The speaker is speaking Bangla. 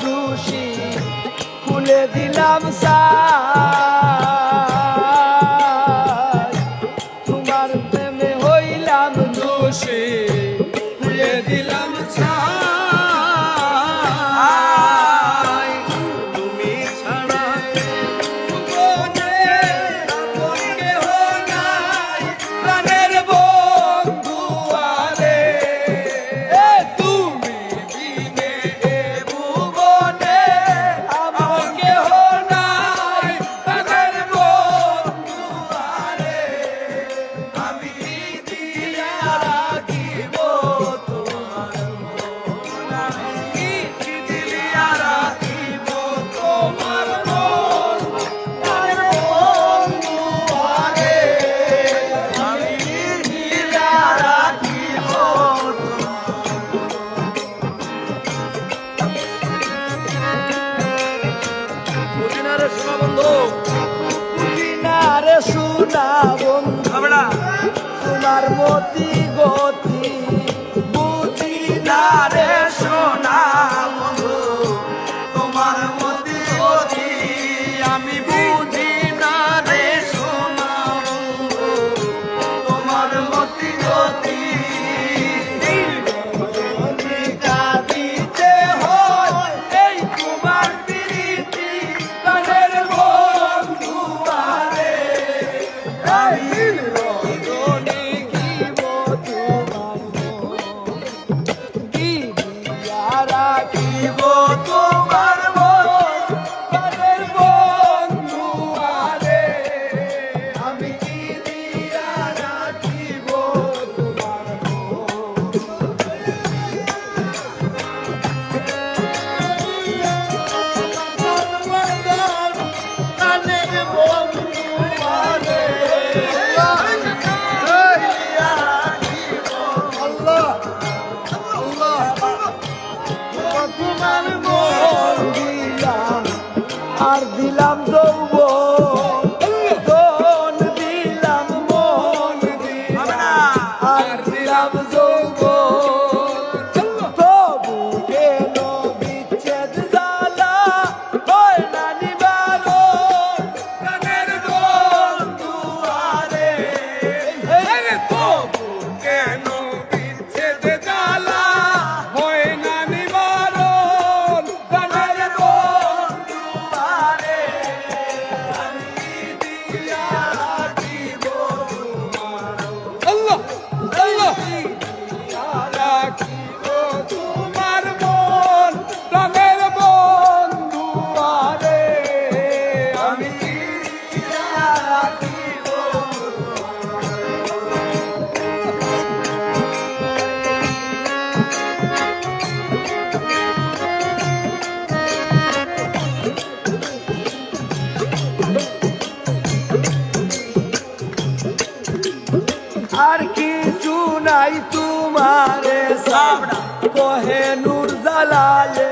দোষী খুলে দিলাম তোমার প্রেমে হইলাম দোষী খুলে দিলাম তুমি ছাড়া প্রাণের বন্ধু আরে তুমি বিনে ভুবনে আমার কেহ নাই প্রাণের বন্ধু আরে আমি দিয়া রাখিব তোমার দিয়া রাখিব তোমার সোনা বন্ধু তোমার মতি গতি বুঝি না রে সোনা বন্ধু তোমার মতি গতি আমি বুঝি না রে সোনা বন্ধু তোমার মতি গতি কাঁদিতে হয় এই তোমার প্রীতি প্রাণের বন্ধু আরে রাখিব তোমার প্রাণের বন্ধু আরে আমি কি দিয়া রাখিব তোমার প্রাণের বন্ধু আরে তোমার মন দিলাম আর দিলাম যৌবন দিলাম মন দিলাম আর দিলাম যৌবন তবু কেন বিচ্ছেদ জ্বালা হয় না নিবারণ প্রাণের বন্ধু আরে তবু কেন বিচ্ছেদ জ্বালা হয় না নিবারণ প্রাণের বন্ধু আরে আমি দিয়া রাখিব তোমার আল্লাহ আল্লাহ দিয়া রাখিব তোমার মন প্রাণের বন্ধু আরে আমি দিয়া রাখিব আর কিছু নাই তোমারে সাবড়া কহে নূর জালালে